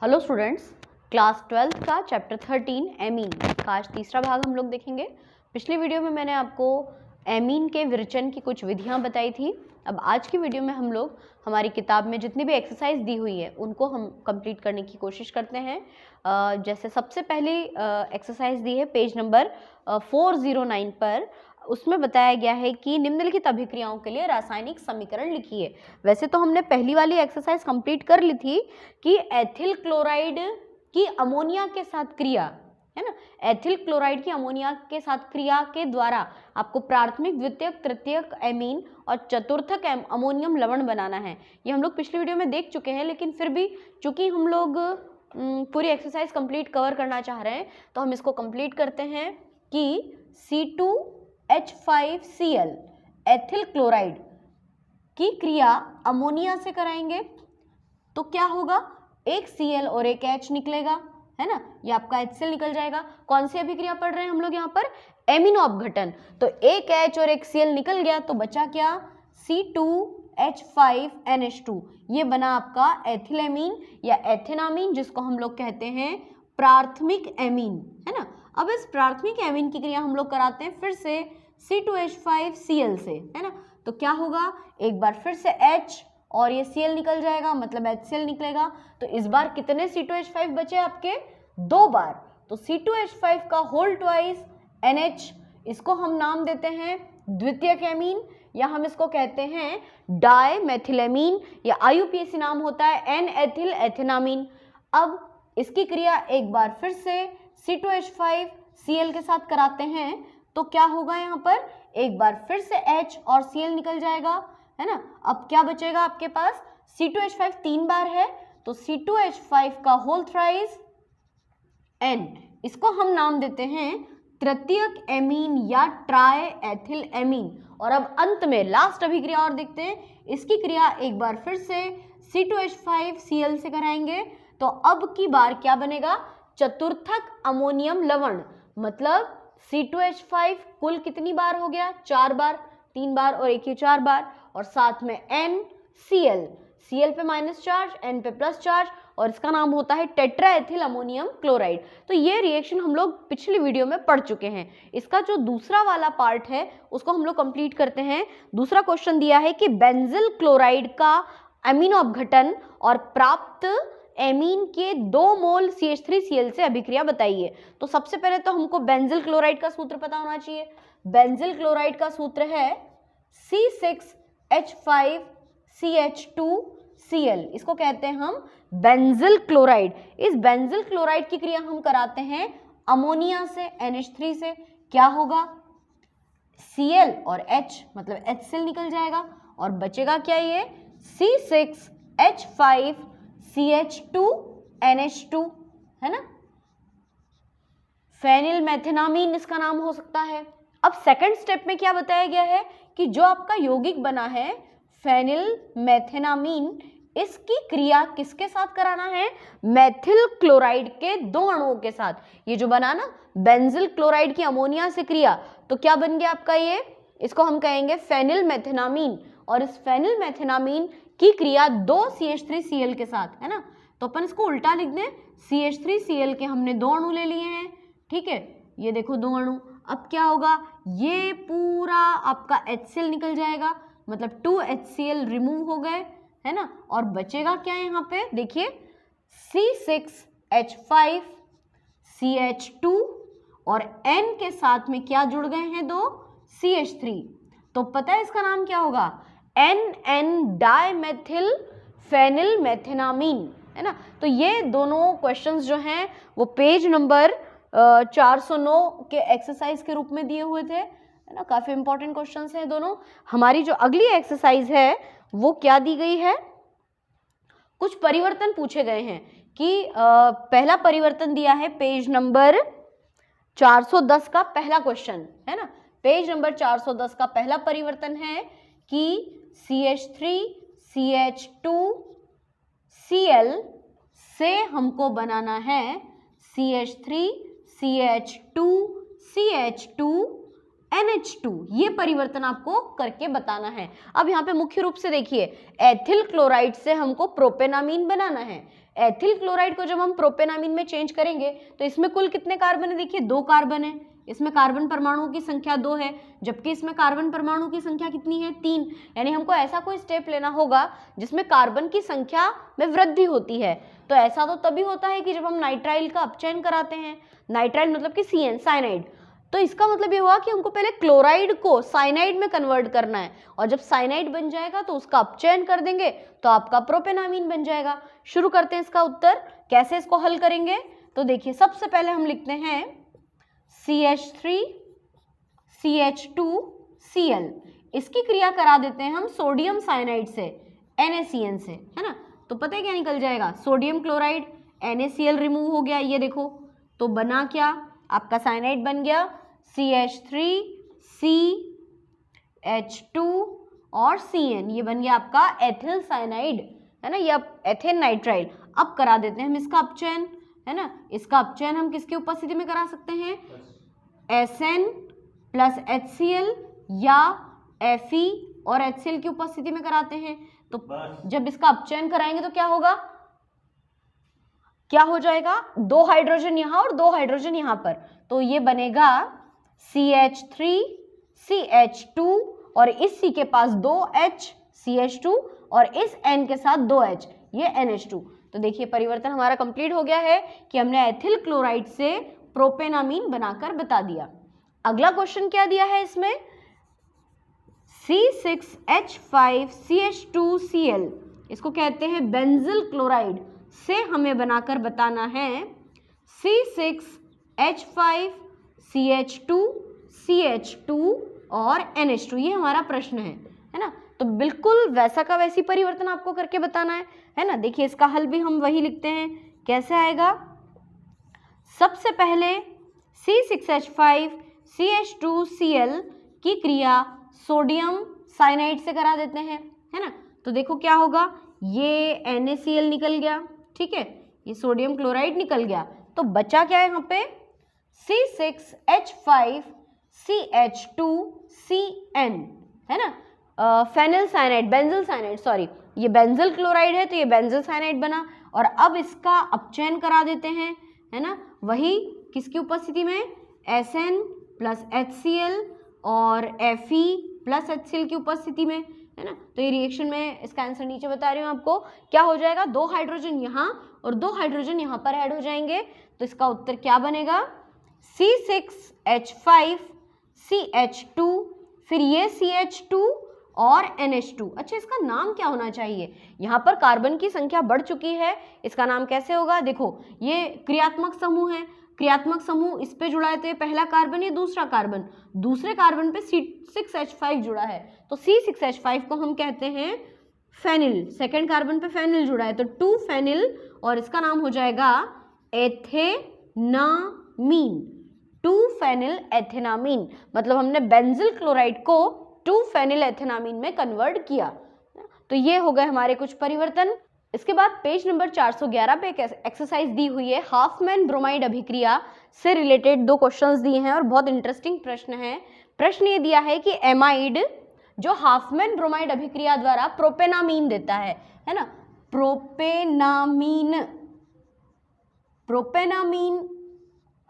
Hello students, class 12th का chapter 13 amine का आज तीसरा भाग हम लोग देखेंगे। पिछली वीडियो में मैंने आपको एमीन के विरचन की कुछ विधियां बताई थी। अब आज की वीडियो में हम लोग हमारी किताब में जितनी भी एक्सरसाइज दी हुई है उनको हम कंप्लीट करने की कोशिश करते हैं। जैसे सबसे पहली एक्सरसाइज दी है पेज नंबर 409 पर। उसमें बताया गया है कि निम्नलिखित अभिक्रियाओं के लिए रासायनिक समीकरण लिखिए। वैसे तो हमने पहली वाली एक्सरसाइज कंप्लीट कर ली थी कि एथिल क्लोराइड की अमोनिया के साथ क्रिया है ना, एथिल क्लोराइड की अमोनिया के साथ क्रिया के द्वारा आपको प्राथमिक, द्वितीयक, तृतीयक एमीन और चतुर्थक अमोनियम लवण बनाना है। ये हम लोग पिछली वीडियो में देख चुके हैं, लेकिन फिर भी चूंकि हम लोग पूरी एक्सरसाइज कंप्लीट कवर करना चाह रहे हैं तो हम इसको कंप्लीट करते हैं कि C2H5Cl एथिल क्लोराइड की क्रिया अमोनिया से कराएंगे तो क्या होगा, एक Cl और एक H निकलेगा, है ना। ये आपका HCl निकल जाएगा। कौन सी अभिक्रिया पढ़ रहे हैं हम लोग यहाँ पर, एमीनो अपघटन। तो एक H और एक Cl निकल गया तो बचा क्या, C2H5NH2। ये बना आपका एथिल एमीन या एथेनामीन, जिसको हम लोग कहते हैं प्राथमिक एमीन, है ना। अब इस प्राथमिक एमीन की क्रिया हम लोग कराते हैं फिर से C2H5Cl से, है ना। तो क्या होगा, एक बार फिर से H और ये Cl निकल जाएगा, मतलब HCl निकलेगा। तो इस बार कितने C2H5 बचे आपके, 2 बार। तो C2H5 का होल ट्वाइस NH, इसको हम नाम देते हैं द्वितीयक एमीन, या हम इसको कहते हैं डायमेथिलेमीन, या IUPAC नाम होता है N-एथिल एथेनामीन। अब इसकी क्रिया एक बार फिर से C2H5Cl के साथ कराते हैं तो क्या होगा, यहाँ पर एक बार फिर से H और Cl निकल जाएगा, है ना। अब क्या बचेगा आपके पास, C2H5 3 बार है तो C2H5 का होल थ्राइस N, इसको हम नाम देते हैं तृतीयक एमीन या ट्राई एथिल एमीन। और अब अंत में लास्ट अभिक्रिया और देखते हैं। इसकी क्रिया एक बार फिर से C2H5Cl से कराएंगे तो अब की बार क्या बनेगा, चतुर्थक अमोनियम लवण। मतलब C2H5 कुल कितनी बार हो गया, 4 बार, 3 बार और एक ही 4 बार, और साथ में NCl, Cl पे माइनस चार्ज, N पे प्लस चार्ज, और इसका नाम होता है टेट्रा एथिल अमोनियम क्लोराइड। तो ये रिएक्शन हम लोग पिछली वीडियो में पढ़ चुके हैं। इसका जो दूसरा वाला पार्ट है उसको हम लोग कंप्लीट करते हैं। दूसरा क्वेश्चन दिया है कि बेंजिल क्लोराइड का अमीनो अपघटन और प्राप्त एमीन के 2 मोल CH3Cl से अभिक्रिया बताइए। तो सबसे पहले तो हमको बेंजिल क्लोराइड का सूत्र पता होना चाहिए। बेंजिल क्लोराइड का सूत्र है C6H5CH2Cl, इसको कहते हैं हम बेंजिल क्लोराइड। इस बेंजिल क्लोराइड की क्रिया हम कराते हैं अमोनिया से, NH3 से। क्या होगा, Cl और H मतलब HCl निकल जाएगा और बचेगा क्या, ये C6H5CH2NH2, है ना। फेनिल मेथेनामीन इसका नाम हो सकता है। अब सेकंड स्टेप में क्या बताया गया है कि जो आपका यौगिक बना है फेनिल मेथेनामीन, इसकी क्रिया किसके साथ कराना है, मेथिल क्लोराइड के 2 अणुओं के साथ। ये जो बना ना बेंजिल क्लोराइड की अमोनिया से क्रिया, तो क्या बन गया आपका ये, इसको हम कहेंगे फेनिल मेथेनामीन। और इस फेनिल मेथेनामीन की क्रिया 2 CH3Cl के साथ, है ना। तो अपन इसको उल्टा लिख दें, CH3Cl के हमने 2 अणु ले लिए हैं, ठीक है। ये देखो 2 अणु। अब क्या होगा, ये पूरा आपका HCl निकल जाएगा, मतलब 2 HCl रिमूव हो गए, है ना। और बचेगा क्या यहाँ पे, देखिए C6H5CH2 और N के साथ में क्या जुड़ गए हैं, 2 CH3। तो पता है इसका नाम क्या होगा, NN डायमेथिल फेनिल मेथेनामीन, है ना। तो ये दोनों क्वेश्चंस जो हैं वो पेज नंबर 409 के एक्सरसाइज के रूप में दिए हुए थे, है ना। काफी इंपॉर्टेंट क्वेश्चंस हैं दोनों। हमारी जो अगली एक्सरसाइज है वो क्या दी गई है, कुछ परिवर्तन पूछे गए हैं कि पहला परिवर्तन दिया है पेज नंबर 410 का पहला क्वेश्चन, है ना। पेज नंबर 410 का पहला परिवर्तन है कि CH3CH2Cl से हमको बनाना है CH3CH2CH2 NH2, ये परिवर्तन आपको करके बताना है। अब यहाँ पे मुख्य रूप से देखिए, एथिल क्लोराइड से हमको प्रोपेनामीन बनाना है। एथिल क्लोराइड को जब हम प्रोपेनामीन में चेंज करेंगे तो इसमें कुल कितने कार्बन है, देखिए 2 कार्बन है। इसमें कार्बन परमाणुओं की संख्या 2 है, जबकि इसमें कार्बन परमाणुओं की संख्या कितनी है, 3। यानी हमको ऐसा कोई स्टेप लेना होगा जिसमें कार्बन की संख्या में वृद्धि होती है। तो ऐसा तो तभी होता है कि जब हम नाइट्राइल का अपचयन कराते हैं। नाइट्राइल मतलब कि CN, साइनाइड। तो इसका मतलब ये हुआ कि हमको पहले क्लोराइड को साइनाइड में कन्वर्ट करना है, और जब साइनाइड बन जाएगा तो उसका अपचयन कर देंगे तो आपका प्रोपेनामीन बन जाएगा। शुरू करते हैं इसका उत्तर, कैसे इसको हल करेंगे। तो देखिए, सबसे पहले हम लिखते हैं CH3 CH2Cl, इसकी क्रिया करा देते हैं हम सोडियम साइनाइड से, NaCN से, है ना। तो पता है क्या निकल जाएगा, सोडियम क्लोराइड, NaCl रिमूव हो गया, ये देखो। तो बना क्या, आपका साइनाइड बन गया CH3 CH2 और CN, ये बन गया आपका एथिल साइनाइड, है ना, ये एथेन नाइट्राइल। अब करा देते हैं हम इसका अपचयन, है ना। इसका अपचयन हम किसकी उपस्थिति में करा सकते हैं, SN प्लस HCl या Fe और HCl की उपस्थिति में कराते हैं। तो जब इसका अपचयन कराएंगे तो क्या होगा, क्या हो जाएगा, 2 हाइड्रोजन यहाँ और 2 हाइड्रोजन यहाँ पर। तो ये बनेगा CH3 CH2 और इस C के पास 2H CH2 और इस N के साथ 2H, ये NH2। तो देखिए परिवर्तन हमारा कंप्लीट हो गया है कि हमने एथिल क्लोराइड से प्रोपेनामीन बनाकर बता दिया। अगला क्वेश्चन क्या दिया है इसमें, C6H5CH2Cl, इसको कहते हैं बेंजिल क्लोराइड, से हमें बनाकर बताना है C6H5CH2CH2 और NH2, ये हमारा प्रश्न है ना। तो बिल्कुल वैसा का वैसी परिवर्तन आपको करके बताना है ना। देखिए इसका हल भी हम वही लिखते हैं, कैसे आएगा, सबसे पहले C6H5CH2Cl की क्रिया सोडियम साइनाइड से करा देते हैं, है ना। तो देखो क्या होगा, ये NaCl निकल गया, ठीक है, ये सोडियम क्लोराइड निकल गया। तो बचा क्या है यहाँ पे, C6H5CH2CN, है ना, phenyl cyanide, benzyl cyanide, sorry, ये बेंजिल क्लोराइड है तो ये बेंजिल साइनाइड बना। और अब इसका अपचयन करा देते हैं, है ना, वही किसकी उपस्थिति में, SN प्लस HCl और Fe प्लस HCl की उपस्थिति में, है ना। तो ये रिएक्शन में इसका आंसर नीचे बता रही हूँ आपको, क्या हो जाएगा, 2 हाइड्रोजन यहाँ और 2 हाइड्रोजन यहाँ पर ऐड हो जाएंगे। तो इसका उत्तर क्या बनेगा, C6H5CH2, फिर ये CH2 और NH2। अच्छा, इसका नाम क्या होना चाहिए, यहाँ पर कार्बन की संख्या बढ़ चुकी है, इसका नाम कैसे होगा, देखो ये क्रियात्मक समूह है, क्रियात्मक समूह इस पे जुड़ा है तो ये पहला कार्बन, ये दूसरा कार्बन, दूसरे कार्बन पे C6H5 जुड़ा है तो C6H5 को हम कहते हैं फेनिल, सेकेंड कार्बन पे फेनिल जुड़ा है तो 2 फेनिल, और इसका नाम हो जाएगा एथेनामीन, 2 फेनिल एथेनामीन। मतलब हमने बेंजिल क्लोराइड को 2 फेनिल एथेनामीन में कन्वर्ट किया। तो ये हो गए हमारे कुछ परिवर्तन। इसके बाद पेज नंबर 411 पे एक एक्सरसाइज दी हुई है, हाफमैन ब्रोमाइड अभिक्रिया से रिलेटेड 2 क्वेश्चंस दिए हैं और बहुत इंटरेस्टिंग प्रश्न है। प्रश्न ये दिया है कि एमाइड जो हाफमैन ब्रोमाइड अभिक्रिया द्वारा प्रोपेनामीन देता है ना, प्रोपेनामीन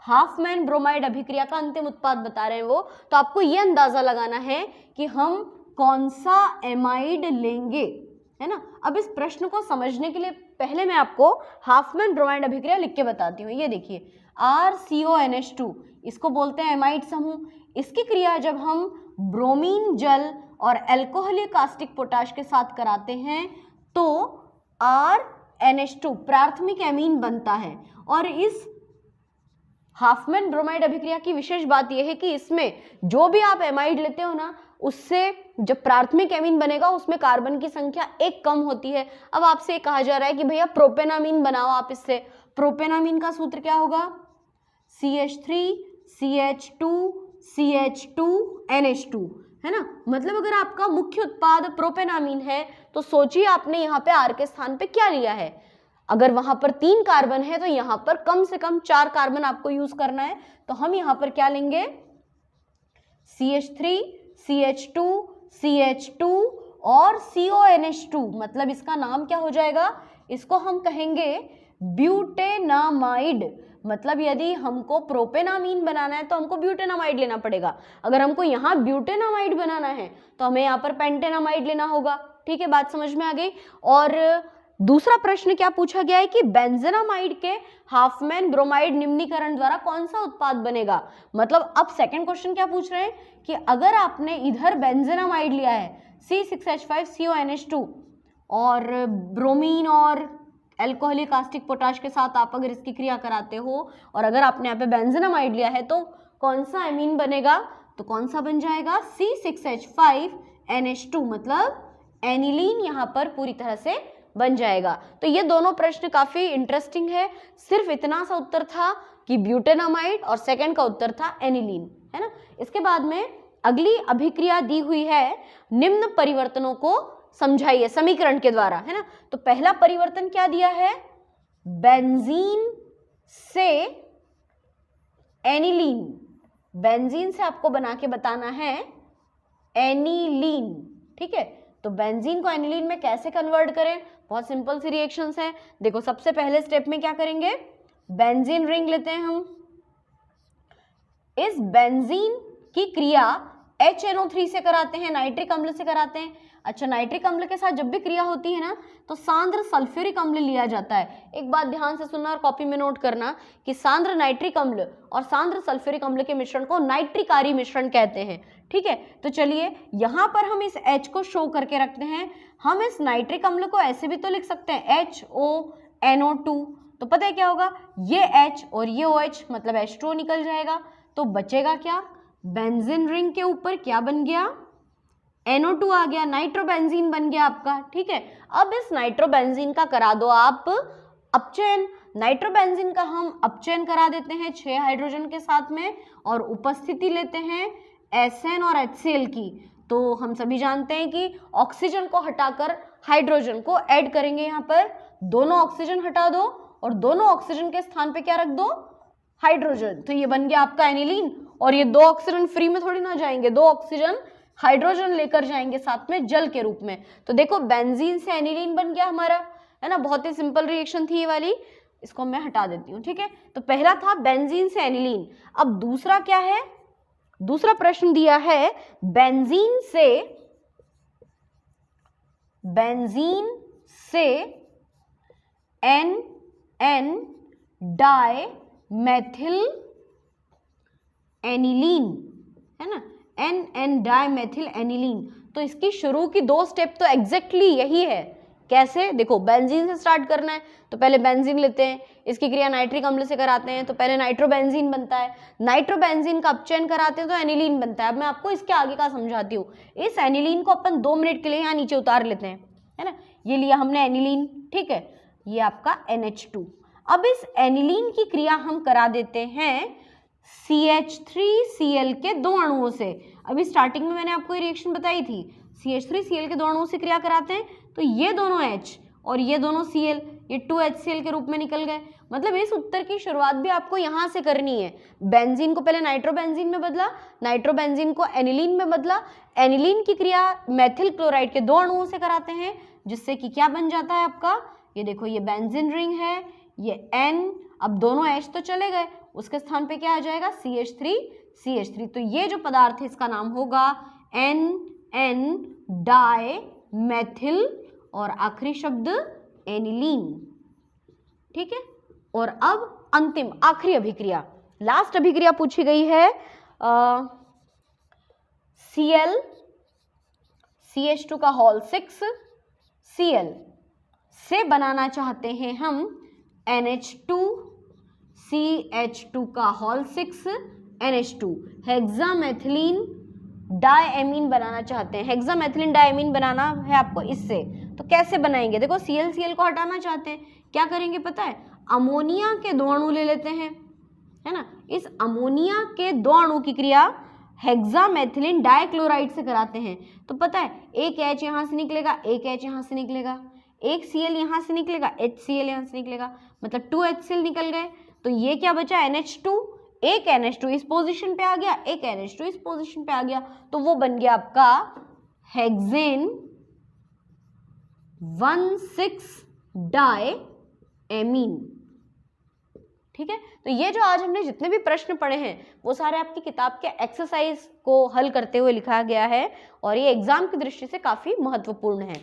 हाफमैन ब्रोमाइड अभिक्रिया का अंतिम उत्पाद बता रहे हैं वो, तो आपको ये अंदाजा लगाना है कि हम कौन सा एमाइड लेंगे, है ना। अब इस प्रश्न को समझने के लिए पहले मैं आपको हाफमैन ब्रोमाइड अभिक्रिया लिख के बताती हूँ। ये देखिए RCONH2, इसको बोलते हैं एमाइड समूह। इसकी क्रिया जब हम ब्रोमीन जल और अल्कोहलीय कास्टिक पोटाश के साथ कराते हैं तो RNH2 प्राथमिक एमीन बनता है। और इस हाफमैन ब्रोमाइड अभिक्रिया की विशेष बात यह है कि इसमें जो भी आप एमाइड लेते हो ना, उससे जब प्राथमिक एमीन बनेगा उसमें कार्बन की संख्या 1 कम होती है। अब आपसे कहा जा रहा है कि भैया प्रोपेनामीन बनाओ आप इससे। प्रोपेनामीन का सूत्र क्या होगा, CH3CH2CH2NH2, है ना। मतलब अगर आपका मुख्य उत्पाद प्रोपेनामीन है तो सोचिए आपने यहाँ पे R के स्थान पे क्या लिया है। अगर वहां पर 3 कार्बन है तो यहाँ पर कम से कम 4 कार्बन आपको यूज करना है। तो हम यहाँ पर क्या लेंगे, CH3, CH2, CH2 और CONH2, मतलब इसका नाम क्या हो जाएगा, इसको हम कहेंगे ब्यूटेनामाइड। मतलब यदि हमको प्रोपेनामीन बनाना है तो हमको ब्यूटेनामाइड लेना पड़ेगा, अगर हमको यहाँ ब्यूटेनामाइड बनाना है तो हमें यहाँ पर पेंटेनामाइड लेना होगा। ठीक है, बात समझ में आ गई। और दूसरा प्रश्न क्या पूछा गया है कि बेंजेनामाइड के हाफमैन ब्रोमाइड निम्नीकरण द्वारा कौन सा उत्पाद बनेगा। मतलब अब सेकंड क्वेश्चन क्या पूछ रहे हैं कि अगर आपने इधर बेंजेनामाइड लिया है C6H5CONH2 और ब्रोमीन और एल्कोहलिक एसिटिक पोटाश के साथ आप अगर इसकी क्रिया कराते हो और अगर आपने यहाँ पे बेंजेनामाइड लिया है तो कौन सा एमीन बनेगा, तो कौन सा बन जाएगा C6H5NH2, मतलब एनिलीन यहाँ पर पूरी तरह से बन जाएगा। तो ये दोनों प्रश्न काफी इंटरेस्टिंग है। सिर्फ इतना सा उत्तर था कि ब्यूटेनामाइड और सेकंड का उत्तर था एनिलीन, है ना। इसके बाद में अगली अभिक्रिया दी हुई है, निम्न परिवर्तनों को समझाइए समीकरण के द्वारा, है ना। तो पहला परिवर्तन क्या दिया है, बेंजीन से एनिलीन, बेंजीन से आपको बना के बताना है एनिलीन। ठीक है, तो बेंजीन को एनिलीन में कैसे कन्वर्ट करें, बहुत सिंपल सी रिएक्शंस है। देखो सबसे पहले स्टेप में क्या करेंगे, बेंजीन रिंग लेते हैं हम, इस बेंजीन की क्रिया HNO3 से कराते हैं, नाइट्रिक अम्ल से कराते हैं। अच्छा, नाइट्रिक अम्ल के साथ जब भी क्रिया होती है ना तो सांद्र सल्फ्यूरिक अम्ल लिया जाता है। एक बात ध्यान से सुनना और कॉपी में नोट करना कि सांद्र नाइट्रिक अम्ल और सांद्र सल्फ्यूरिक अम्ल के मिश्रण को नाइट्रिकारी मिश्रण कहते हैं। ठीक है, तो चलिए यहाँ पर हम इस H को शो करके रखते हैं। हम इस नाइट्रिक अम्ल को ऐसे भी तो लिख सकते हैं HONO2, तो पता है क्या होगा, ये H और ये OH मतलब H2O निकल जाएगा। तो बचेगा क्या, बेंजीन रिंग के ऊपर क्या बन गया, NO2 आ गया, नाइट्रोबेंजीन बन गया आपका। ठीक है, अब इस नाइट्रोबेंजीन का करा दो आप अपचयन। नाइट्रोबेंजीन का हम अपचयन करा देते हैं 6 हाइड्रोजन के साथ में और उपस्थिति लेते हैं SN और HCl की। तो हम सभी जानते हैं कि ऑक्सीजन को हटाकर हाइड्रोजन को ऐड करेंगे, यहाँ पर दोनों ऑक्सीजन हटा दो और दोनों ऑक्सीजन के स्थान पे क्या रख दो, हाइड्रोजन। तो ये बन गया आपका एनिलीन। और ये 2 ऑक्सीजन फ्री में थोड़ी ना जाएंगे, 2 ऑक्सीजन हाइड्रोजन लेकर जाएंगे साथ में जल के रूप में। तो देखो बेंजीन से एनिलीन बन गया हमारा, है ना। बहुत ही सिंपल रिएक्शन थी ये वाली, इसको मैं हटा देती हूँ। ठीक है, तो पहला था बेंजीन से एनिलीन। अब दूसरा क्या है, दूसरा प्रश्न दिया है बेंजीन से NN डाइमेथिल एनिलीन, है ना, NN डाइमेथिल एनिलीन। तो इसकी शुरू की 2 स्टेप तो एग्जैक्टली यही है। कैसे, देखो बेंजीन से स्टार्ट करना है तो पहले बेंजीन लेते हैं, इसकी क्रिया नाइट्रिक अम्ल से कराते हैं तो पहले नाइट्रोबेंजीन बनता है, नाइट्रोबेंजीन का अपचयन कराते हैं तो एनिलीन बनता है। अब मैं आपको इसके आगे का समझाती हूँ। इस एनिलीन को अपन 2 मिनट के लिए यहाँ नीचे उतार लेते हैं, है ना। ये लिया हमने एनिलीन, ठीक है, ये आपका NH2। अब इस एनिलीन की क्रिया हम करा देते हैं CH3Cl के 2 अणुओं से। अभी स्टार्टिंग में मैंने आपको ये रिएक्शन बताई थी, CH3Cl के 2 अणुओं से क्रिया कराते हैं तो ये दोनों H और ये दोनों Cl, ये 2HCl के रूप में निकल गए। मतलब इस उत्तर की शुरुआत भी आपको यहाँ से करनी है। बेंजीन को पहले नाइट्रोबेंजीन में बदला, नाइट्रोबेंजीन को एनिलीन में बदला, एनिलीन की क्रिया मेथिल क्लोराइड के 2 अणुओं से कराते हैं जिससे कि क्या बन जाता है आपका, ये देखो ये बेंजीन रिंग है, ये N, अब दोनों H तो चले गए, उसके स्थान पे क्या आ जाएगा CH3। तो ये जो पदार्थ है इसका नाम होगा NN डाइमेथिल और आखिरी शब्द एनिलीन। ठीक है, और अब अंतिम आखिरी अभिक्रिया, लास्ट अभिक्रिया पूछी गई है CH2 का होल 6 Cl से बनाना चाहते हैं हम NH2 CH2 का होल 6 NH2, हेक्सामेथिलीन डायएमीन बनाना चाहते हैं। हेक्सामेथिलीन डायएमीन बनाना है आपको इससे, तो कैसे बनाएंगे, देखो Cl को हटाना चाहते हैं, क्या करेंगे पता है, अमोनिया के 2 अणु ले लेते हैं, है ना। इस अमोनिया के 2 अणु की क्रिया हेक्सामेथिलीन डाइक्लोराइड से कराते हैं। तो पता है एक H यहाँ से निकलेगा, एक H यहाँ से निकलेगा, एक Cl यहाँ से निकलेगा, HCl यहाँ से निकलेगा, मतलब 2HCl निकल गए। तो ये क्या बचा NH2, एक NH2 इस पोजीशन पे आ गया, एक NH2 इस पोजीशन पे आ गया, तो वो बन गया आपका हेक्सेन 1,6 डाई एमीन। ठीक है, तो ये जो आज हमने जितने भी प्रश्न पढ़े हैं वो सारे आपकी किताब के एक्सरसाइज को हल करते हुए लिखा गया है और ये एग्जाम की दृष्टि से काफी महत्वपूर्ण है।